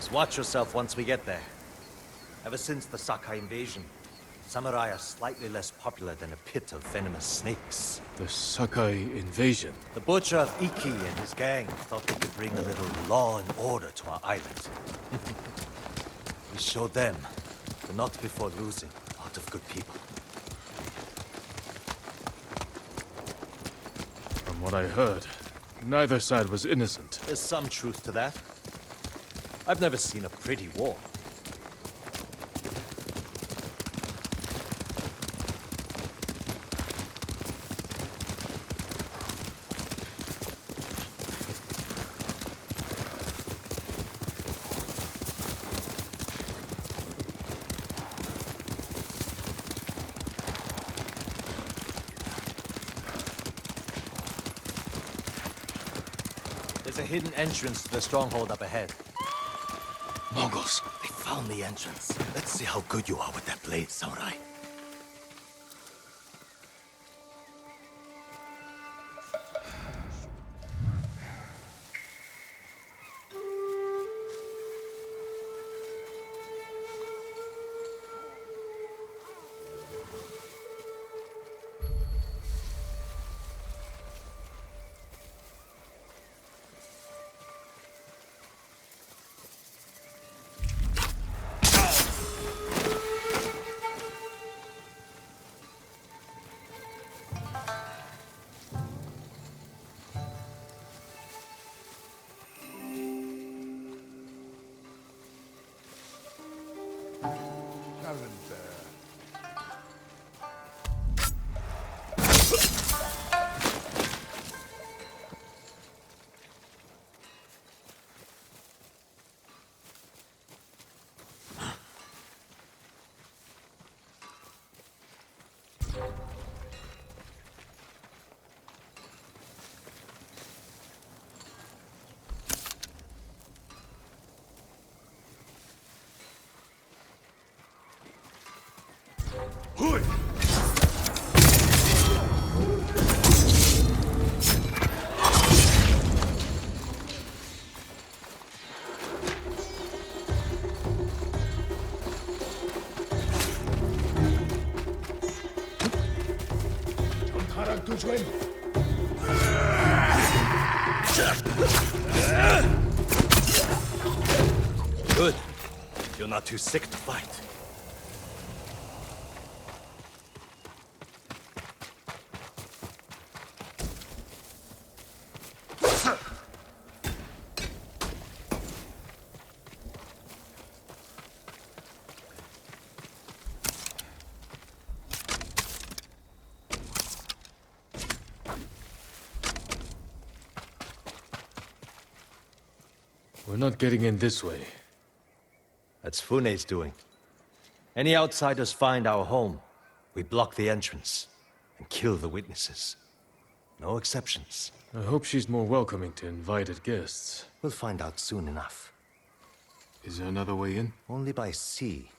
Just watch yourself once we get there. Ever since the Sakai invasion, samurai are slightly less popular than a pit of venomous snakes. The Sakai invasion? The butcher of Iki and his gang thought they could bring a little law and order to our island. We showed them, but not before losing a lot of good people. From what I heard, neither side was innocent. There's some truth to that. I've never seen a pretty war. There's a hidden entrance to the stronghold up ahead. Mongols! They found the entrance. Let's see how good you are with that blade, samurai. Good. You're not too sick to fight. We're not getting in this way. That's Fune's doing. Any outsiders find our home, we block the entrance and kill the witnesses. No exceptions. I hope she's more welcoming to invited guests. We'll find out soon enough. Is there another way in? Only by sea.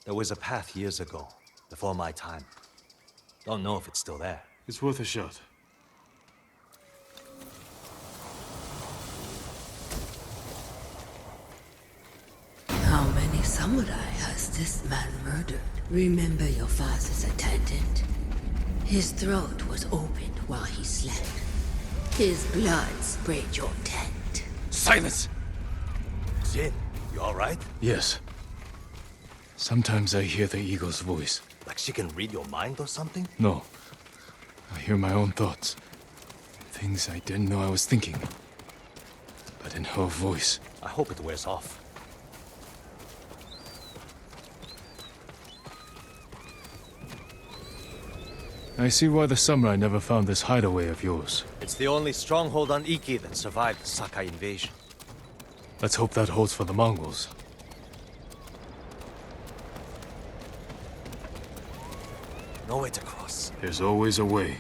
There was a path years ago, before my time. Don't know if it's still there. It's worth a shot. How many samurai has this man murdered? Remember your father's attendant? His throat was opened while he slept. His blood sprayed your tent. Silence! Jin, you alright? Yes. Sometimes I hear the eagle's voice. Like she can read your mind or something? No. I hear my own thoughts. Things I didn't know I was thinking. But in her voice. I hope it wears off. I see why the samurai never found this hideaway of yours. It's the only stronghold on Iki that survived the Sakai invasion. Let's hope that holds for the Mongols. No way to cross. There's always a way.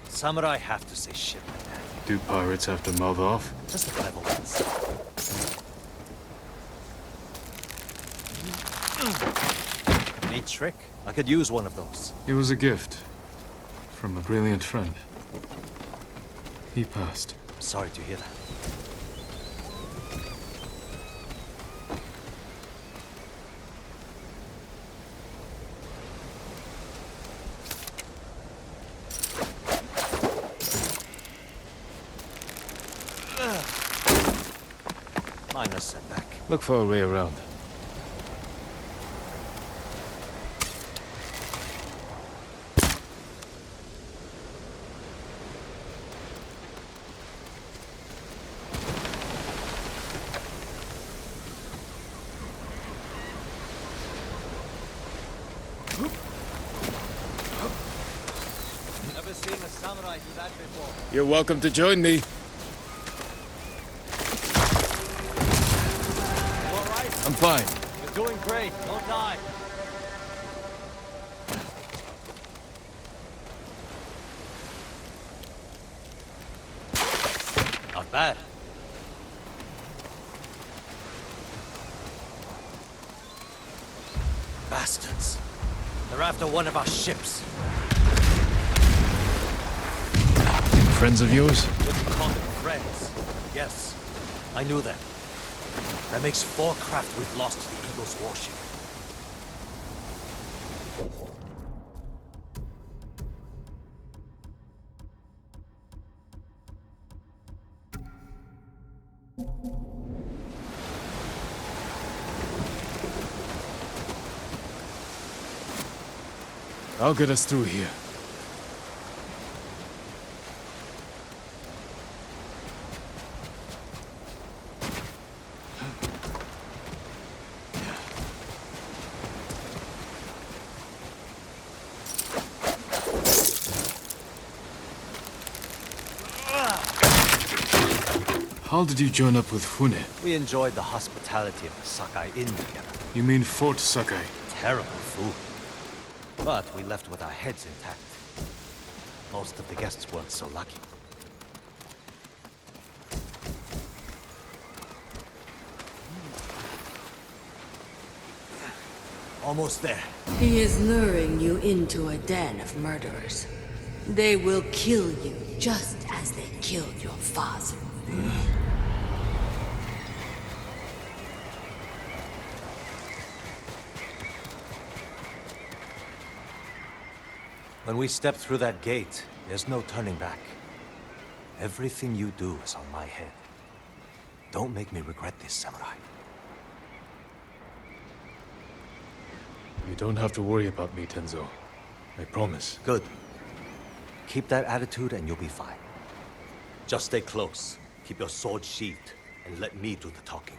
Samurai have to say shit like that. Do pirates have to mouth off? Just the clever ones. Neat trick. I could use one of those. It was a gift. From a brilliant friend. He passed. Sorry to hear that. Minor setback. Look for a way around. Never seen a samurai do that before. You're welcome to join me. All right? I'm fine. You're doing great. Don't die. Not bad. Bastards. They're after one of our ships. Friends of yours? Wouldn't call them friends. Yes, I knew them. That makes 4 craft we've lost to the Eagle's warship. I'll get us through here. How did you join up with Fune? We enjoyed the hospitality of the Sakai Inn together. You mean Fort Sakai? Terrible food. But we left with our heads intact. Most of the guests weren't so lucky. Almost there. He is luring you into a den of murderers. They will kill you just as they killed your father. When we step through that gate, there's no turning back. Everything you do is on my head. Don't make me regret this, samurai. You don't have to worry about me, Tenzo. I promise. Good. Keep that attitude and you'll be fine. Just stay close. Keep your sword sheathed, and let me do the talking.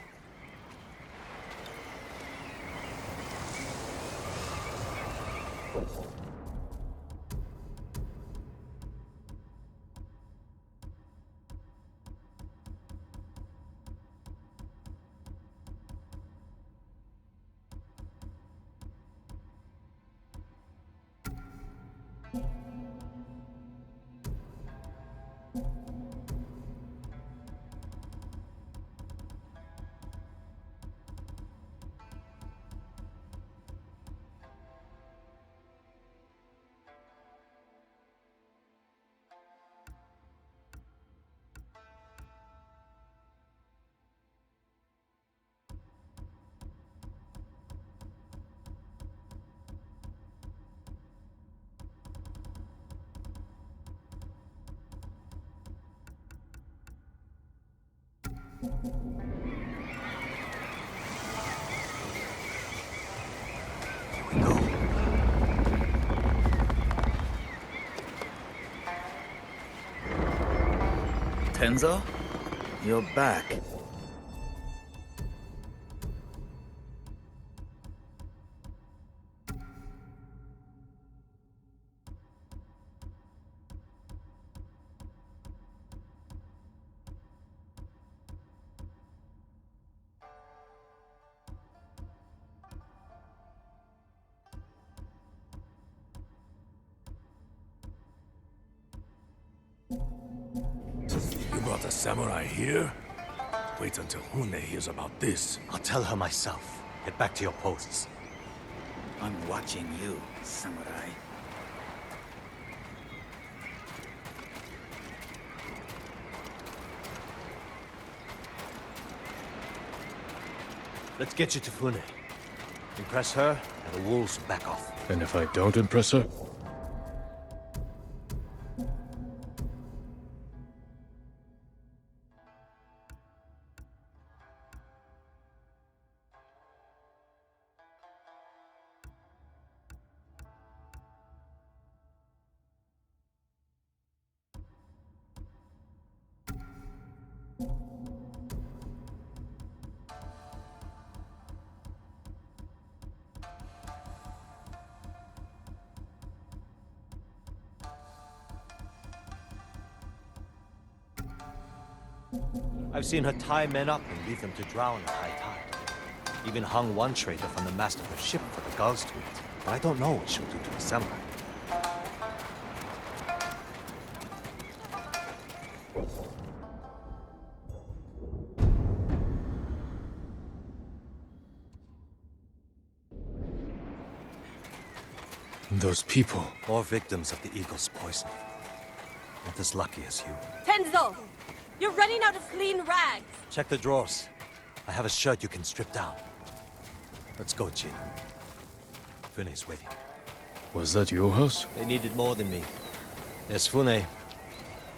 Here we go. Tenzo? You're back. You brought a samurai here? Wait until Hune hears about this. I'll tell her myself. Get back to your posts. I'm watching you, samurai. Let's get you to Fune. Impress her, and the wolves will back off. And if I don't impress her? I've seen her tie men up and leave them to drown at high tide. Even hung one traitor from the mast of her ship for the gulls to eat. But I don't know what she'll do to a samurai. Those people. More victims of the eagle's poison. Not as lucky as you. Tenzo! You're running out of clean rags! Check the drawers. I have a shirt you can strip down. Let's go, Jin. Fune's waiting. Was that your house? They needed more than me. There's Fune,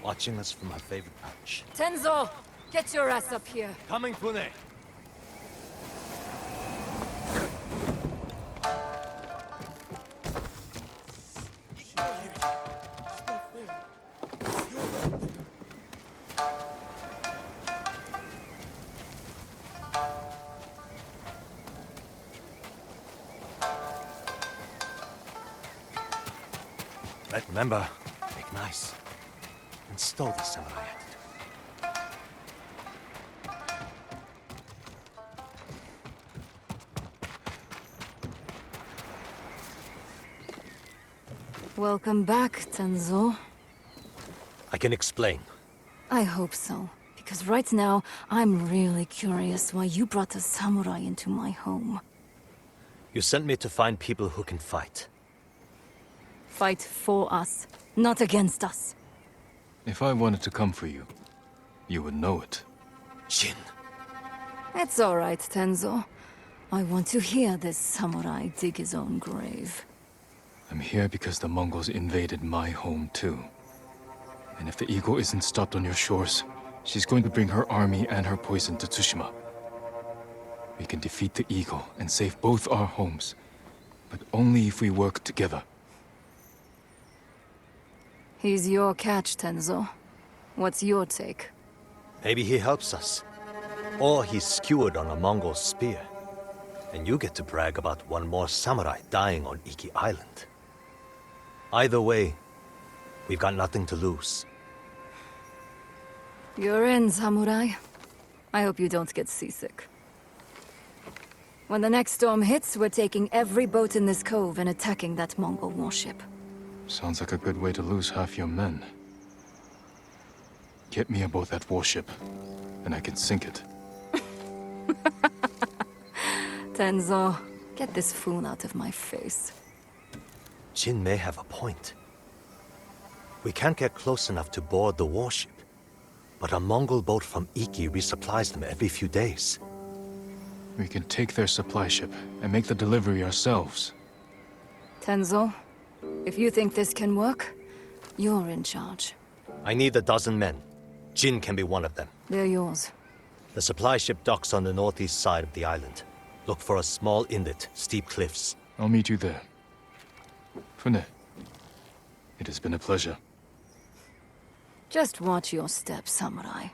watching us from her favorite perch. Tenzo! Get your ass up here. Coming, Fune! But remember, make nice. And stow the samurai attitude. Welcome back, Tenzo. I can explain. I hope so. Because right now, I'm really curious why you brought a samurai into my home. You sent me to find people who can fight. Fight for us, not against us. If I wanted to come for you, you would know it. Jin. It's all right, Tenzo. I want to hear this samurai dig his own grave. I'm here because the Mongols invaded my home too. And if the eagle isn't stopped on your shores, she's going to bring her army and her poison to Tsushima. We can defeat the eagle and save both our homes, but only if we work together. He's your catch, Tenzo. What's your take? Maybe he helps us. Or he's skewered on a Mongol spear. And you get to brag about one more samurai dying on Iki Island. Either way, we've got nothing to lose. You're in, samurai. I hope you don't get seasick. When the next storm hits, we're taking every boat in this cove and attacking that Mongol warship. Sounds like a good way to lose half your men. Get me aboard that warship, and I can sink it. Tenzo, get this fool out of my face. Jin may have a point. We can't get close enough to board the warship. But a Mongol boat from Iki resupplies them every few days. We can take their supply ship and make the delivery ourselves. Tenzo, if you think this can work, you're in charge. I need a dozen men. Jin can be one of them. They're yours. The supply ship docks on the northeast side of the island. Look for a small inlet, steep cliffs. I'll meet you there. Fune, it has been a pleasure. Just watch your step, samurai.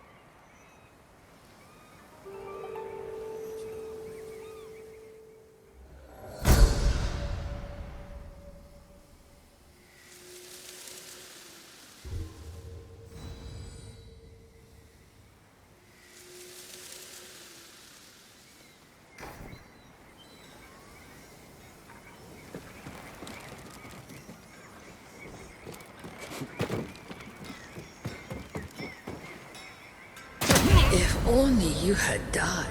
If only you had died.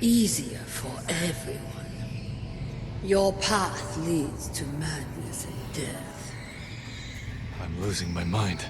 Easier for everyone. Your path leads to madness and death. I'm losing my mind.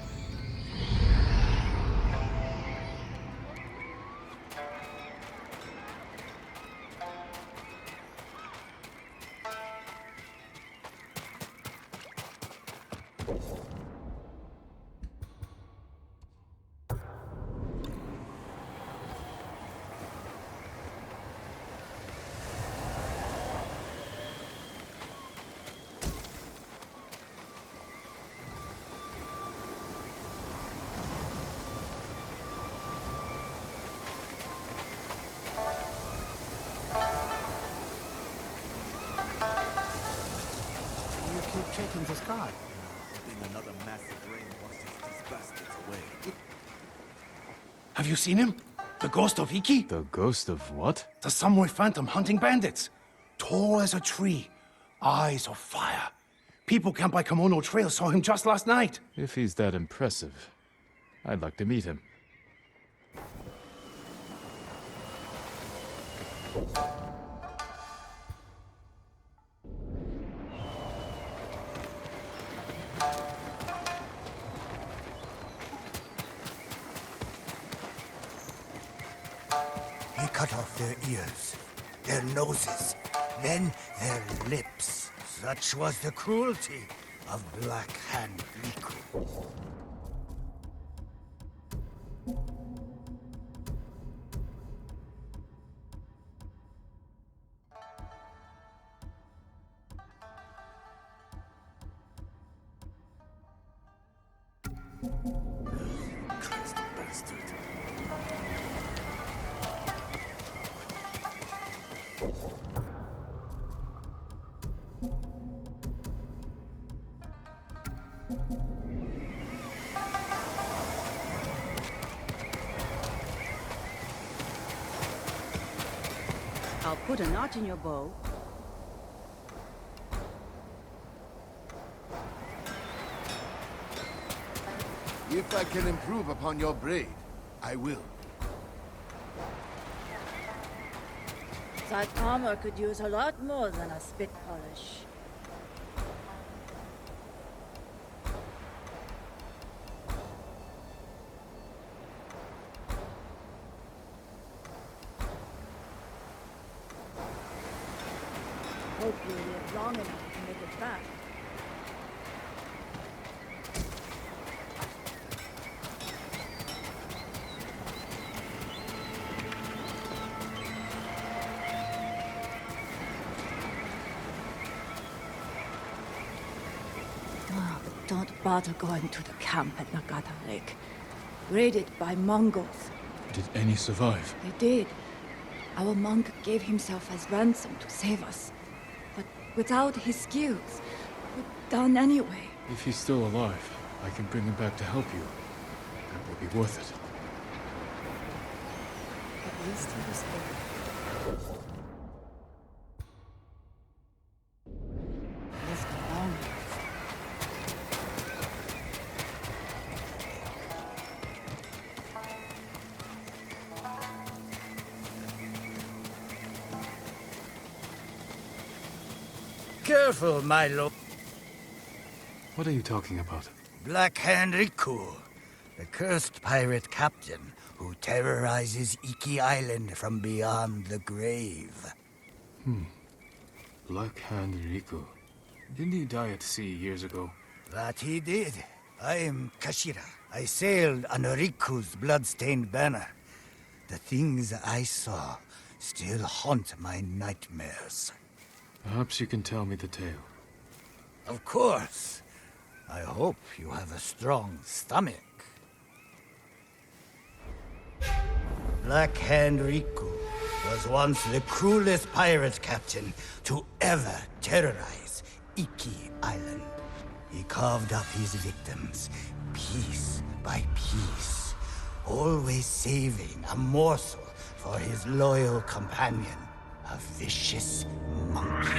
Keep checking the sky. Hoping another massive rain washes these bastards away. Have you seen him? The ghost of Iki? The ghost of what? The samurai phantom hunting bandits. Tall as a tree. Eyes of fire. People camped by Kimono Trail saw him just last night. If he's that impressive, I'd like to meet him. He cut off their ears, their noses, then their lips. Such was the cruelty of Black Hand Riku. Crazy bastard. I'll put a knot in your bow. If I can improve upon your braid, I will. That armor could use a lot more than a spit polish. Hope you live long enough to make it back. Don't bother going to the camp at Nagata Lake. Raided by Mongols. Did any survive? They did. Our monk gave himself as ransom to save us. But without his skills, we're done anyway. If he's still alive, I can bring him back to help you. That will be worth it. At least he was there. Lived a long life. Careful, my lord. What are you talking about? Black Hand Riku, the cursed pirate captain who terrorizes Iki Island from beyond the grave. Black Hand Riku. Didn't he die at sea years ago? That he did. I am Kashira. I sailed under Riku's blood-stained banner. The things I saw still haunt my nightmares. Perhaps you can tell me the tale. Of course. I hope you have a strong stomach. Black Hand Riku was once the cruelest pirate captain to ever terrorize Iki Island. He carved up his victims, piece by piece, always saving a morsel for his loyal companion, a vicious monkey.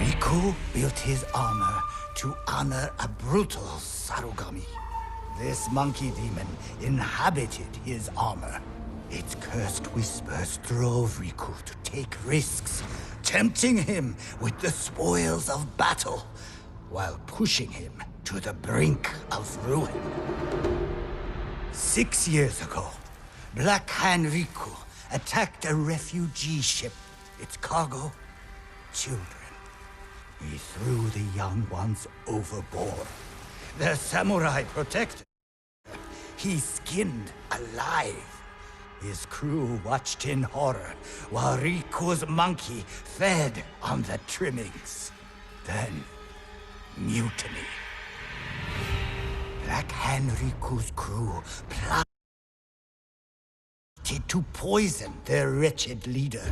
Riku built his armor to honor a brutal Sarugami. This monkey demon inhabited his armor. Its cursed whispers drove Riku to take risks, tempting him with the spoils of battle, while pushing him to the brink of ruin. 6 years ago, Black Hand Riku attacked a refugee ship. Its cargo, children. He threw the young ones overboard. Their samurai protected. He skinned alive. His crew watched in horror while Riku's monkey fed on the trimmings. Then, mutiny. Black Hand Riku's crew plotted to poison their wretched leader.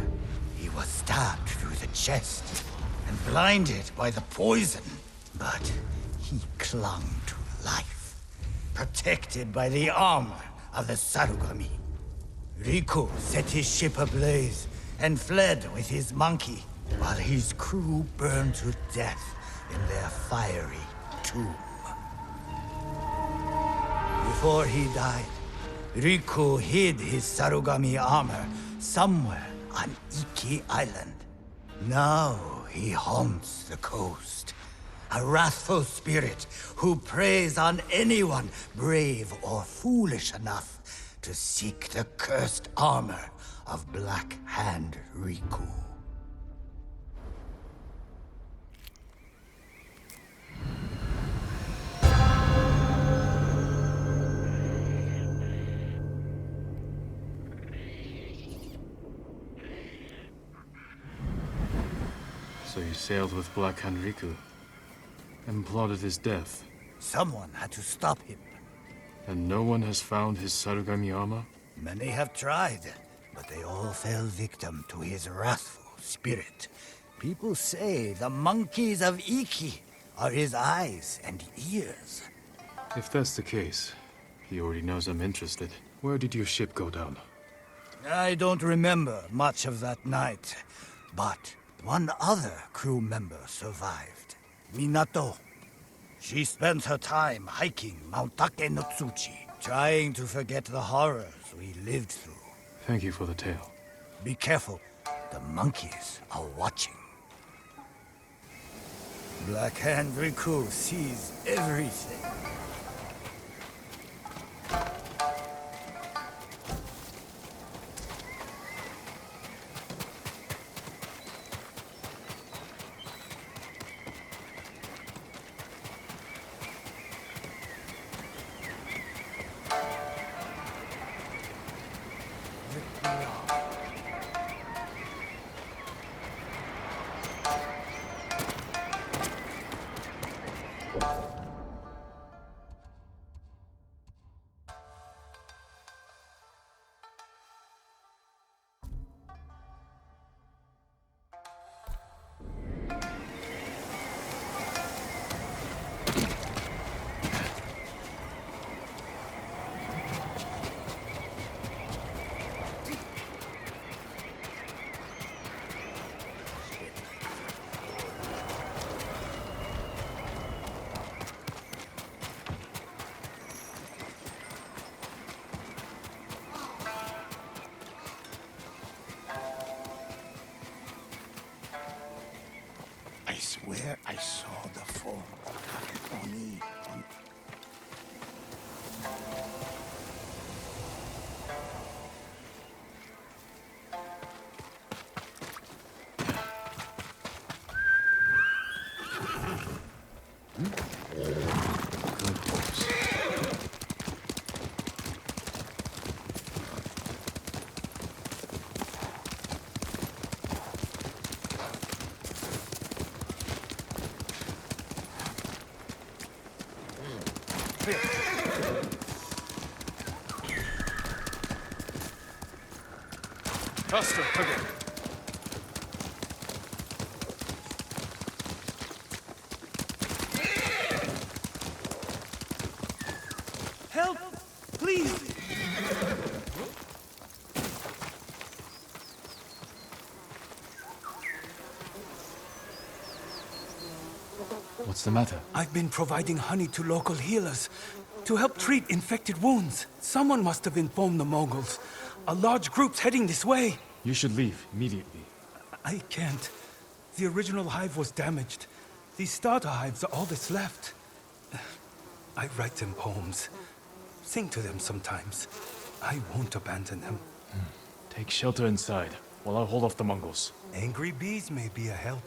He was stabbed through the chest and blinded by the poison, but he clung to life, protected by the armor of the Sarugami. Riku set his ship ablaze and fled with his monkey, while his crew burned to death in their fiery tomb. Before he died, Riku hid his Sarugami armor somewhere on Iki Island. Now he haunts the coast, a wrathful spirit who preys on anyone brave or foolish enough to seek the cursed armor of Black Hand Riku. So you sailed with Black Hand Riku and plotted his death. Someone had to stop him. And no one has found his Sarugami armor? Many have tried, but they all fell victim to his wrathful spirit. People say the monkeys of Iki are his eyes and ears. If that's the case, he already knows I'm interested. Where did your ship go down? I don't remember much of that night, but one other crew member survived. Minato. She spent her time hiking Mount Take no Tsuchi, trying to forget the horrors we lived through. Thank you for the tale. Be careful. The monkeys are watching. Black Hand Riku sees everything. I swear I saw the form of Oni on... Good horse. Faster, again. Help! Please! What's the matter? I've been providing honey to local healers to help treat infected wounds. Someone must have informed the Mongols. A large group's heading this way. You should leave immediately. I can't. The original hive was damaged. These starter hives are all that's left. I write them poems. Sing to them sometimes. I won't abandon them. Take shelter inside, while I hold off the Mongols. Angry bees may be a help.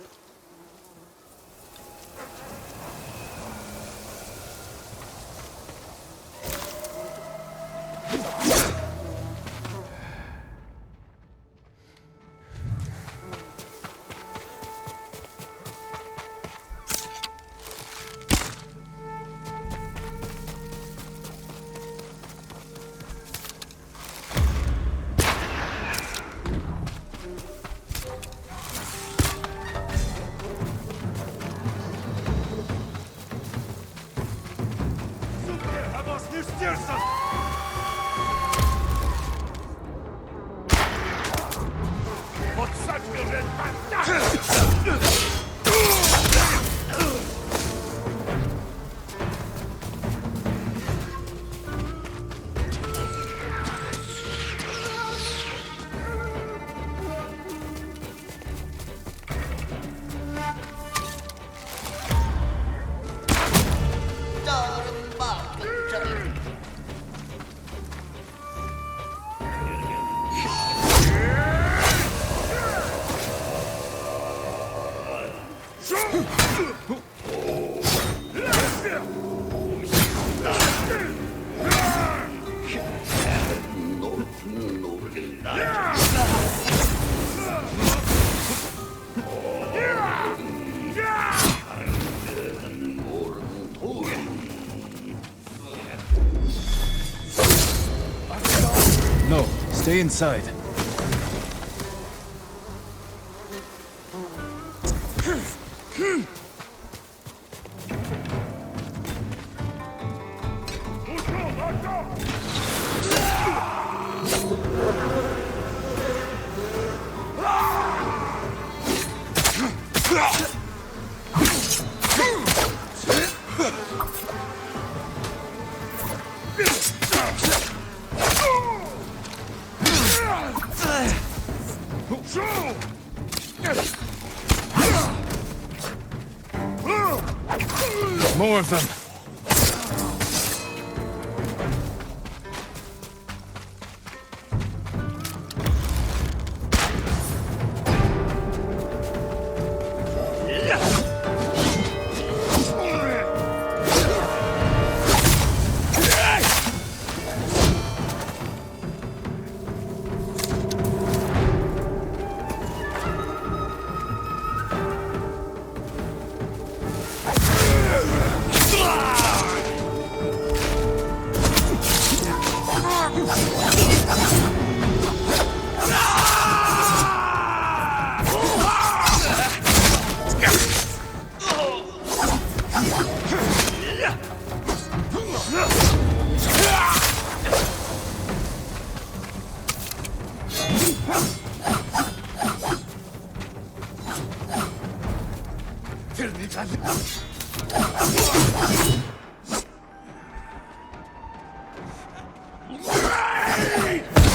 No, stay inside. More of them.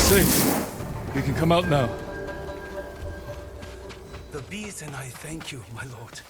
Safe. We can come out now. The bees and I thank you, my lord.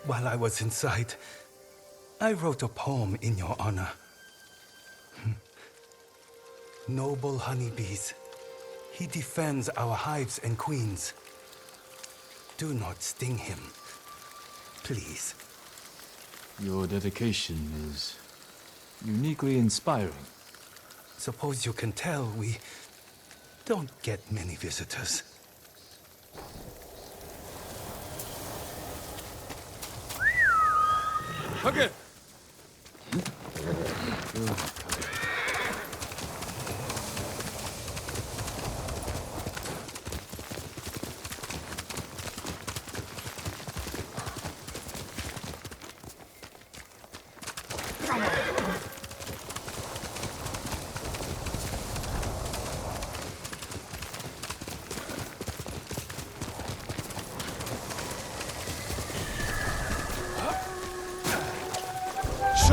While I was inside, I wrote a poem in your honor. Noble honeybees, he defends our hives and queens. Do not sting him, please. Your dedication is uniquely inspiring. Suppose you can tell we don't get many visitors. Okay.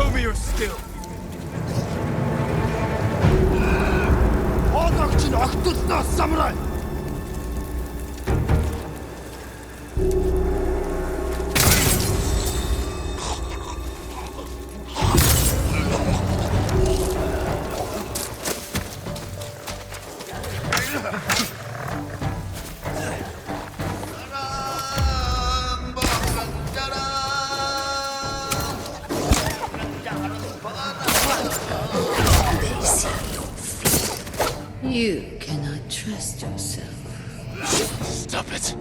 Show me your skill! Samurai! They see no fear. You cannot trust yourself. Stop it!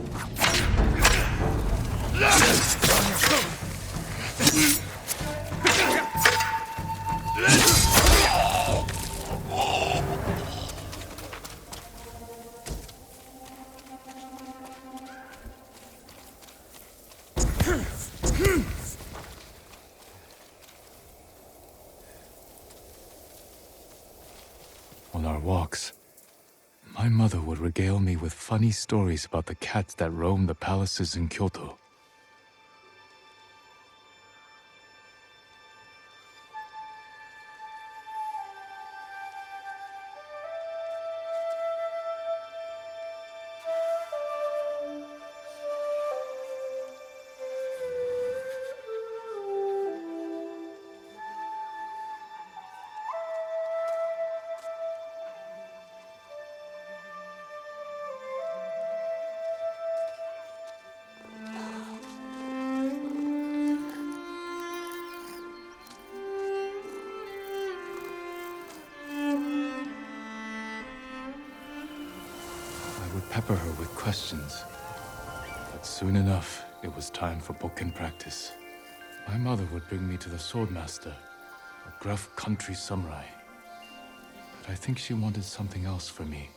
On our walks, my mother would regale me with funny stories about the cats that roam the palaces in Kyoto. I would pepper her with questions, but soon enough, it was time for bokken practice. My mother would bring me to the swordmaster, a gruff country samurai. But I think she wanted something else for me.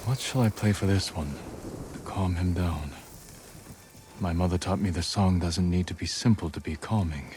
What shall I play for this one, to calm him down? My mother taught me the song doesn't need to be simple to be calming.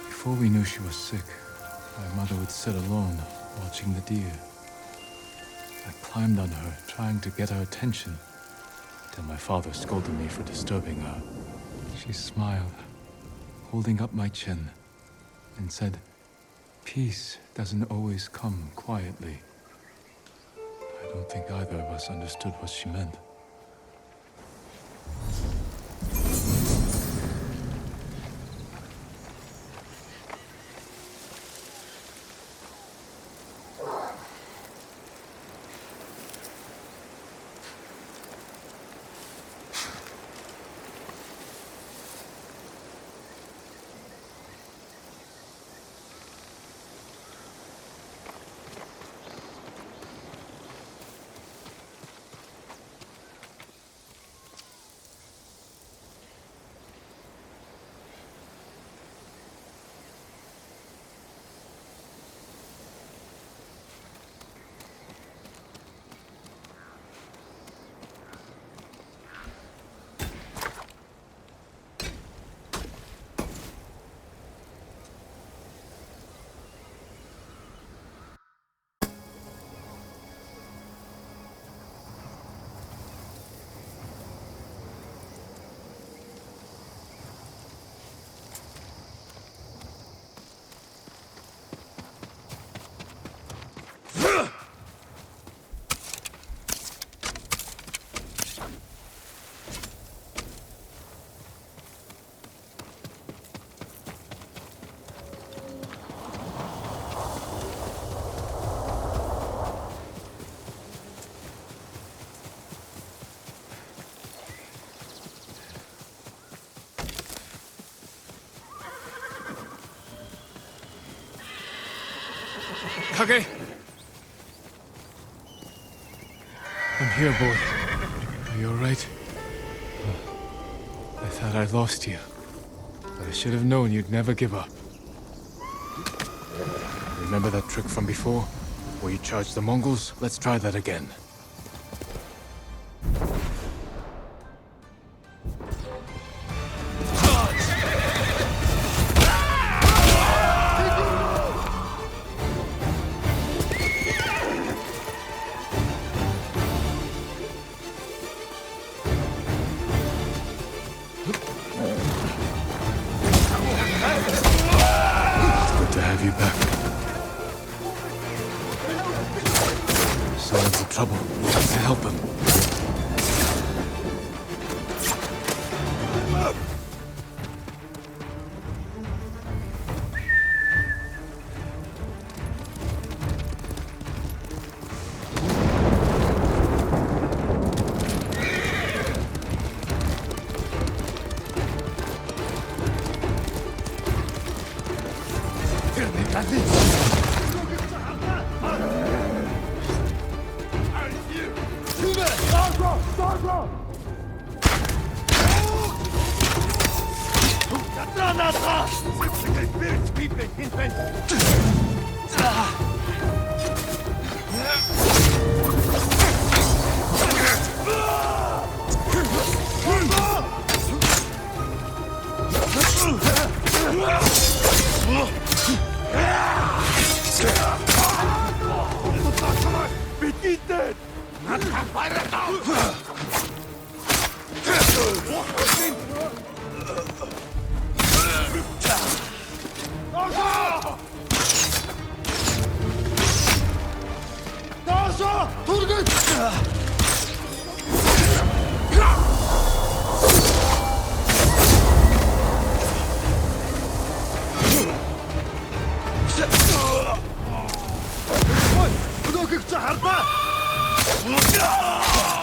Before we knew she was sick, my mother would sit alone, watching the deer. I climbed on her, trying to get her attention, till my father scolded me for disturbing her. She smiled, holding up my chin, and said, "Peace doesn't always come quietly." I don't think either of us understood what she meant. Kage! I'm here, boy. Are you alright? I thought I lost you. But I should have known you'd never give up. Remember that trick from before? Where you charged the Mongols? Let's try that again. Good to have you back. Someone's in trouble. We have to help him.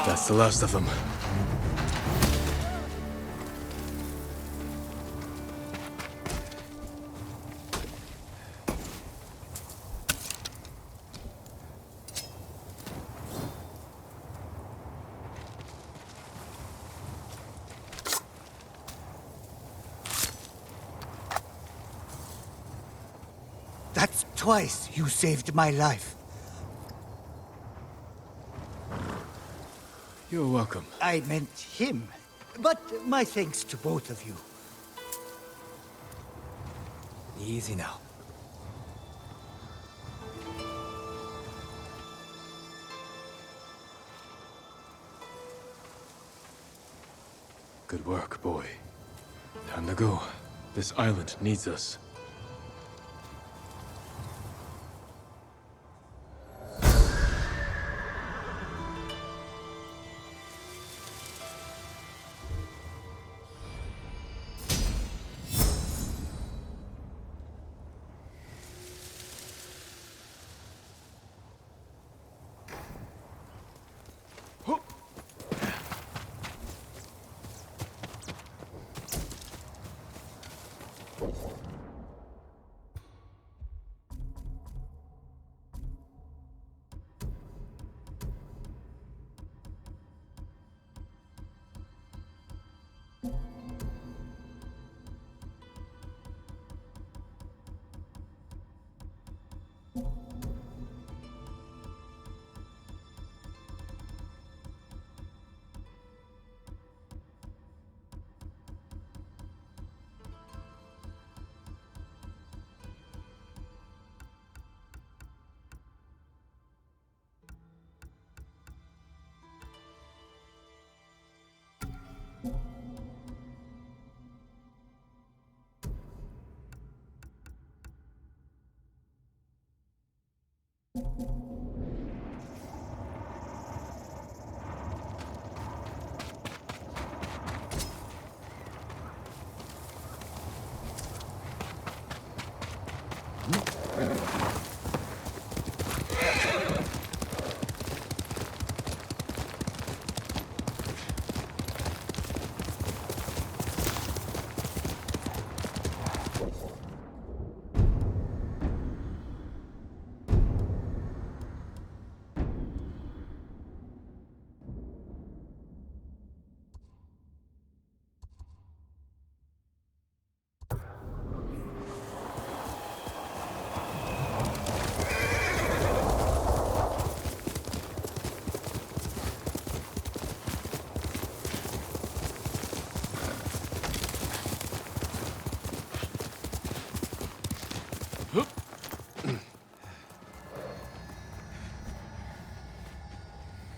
That's the last of them. That's twice you saved my life. You're welcome. I meant him. But my thanks to both of you. Easy now. Good work, boy. Time to go. This island needs us.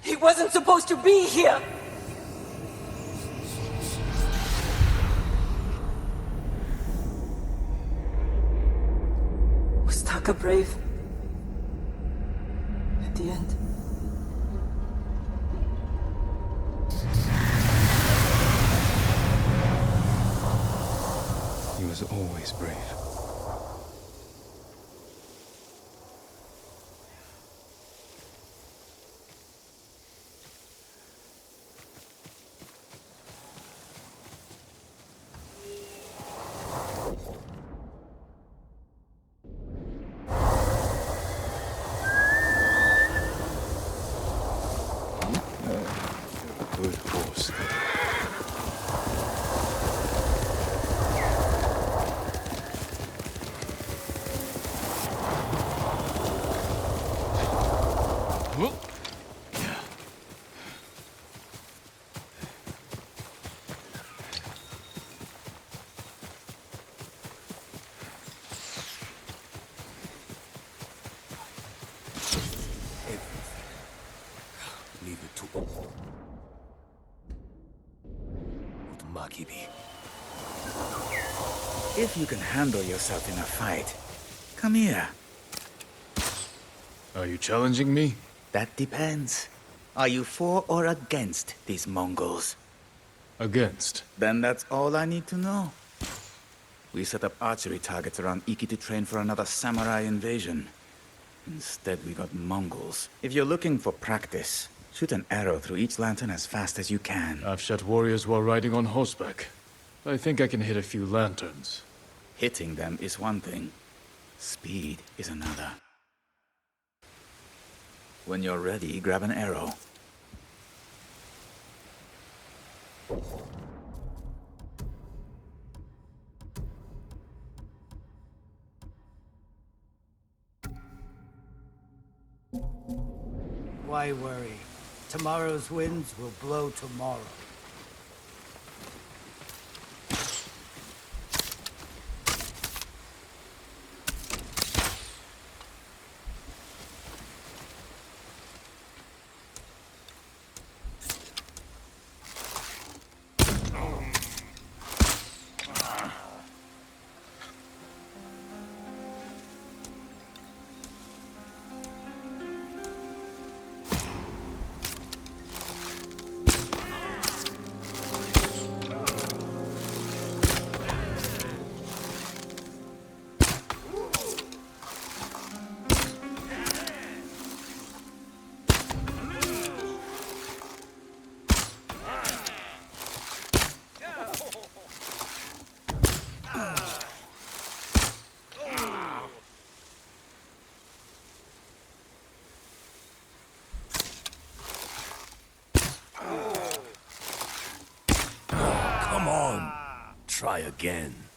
He wasn't supposed to be here! Was Taka brave? At the end? He was always brave. Good horse. Leave it to Makibi. If you can handle yourself in a fight, come here. Are you challenging me? That depends. Are you for or against these Mongols? Against. Then that's all I need to know. We set up archery targets around Iki to train for another samurai invasion. Instead, we got Mongols. If you're looking for practice, shoot an arrow through each lantern as fast as you can. I've shot warriors while riding on horseback. I think I can hit a few lanterns. Hitting them is one thing. Speed is another. When you're ready, grab an arrow. Why worry? Tomorrow's winds will blow tomorrow. again.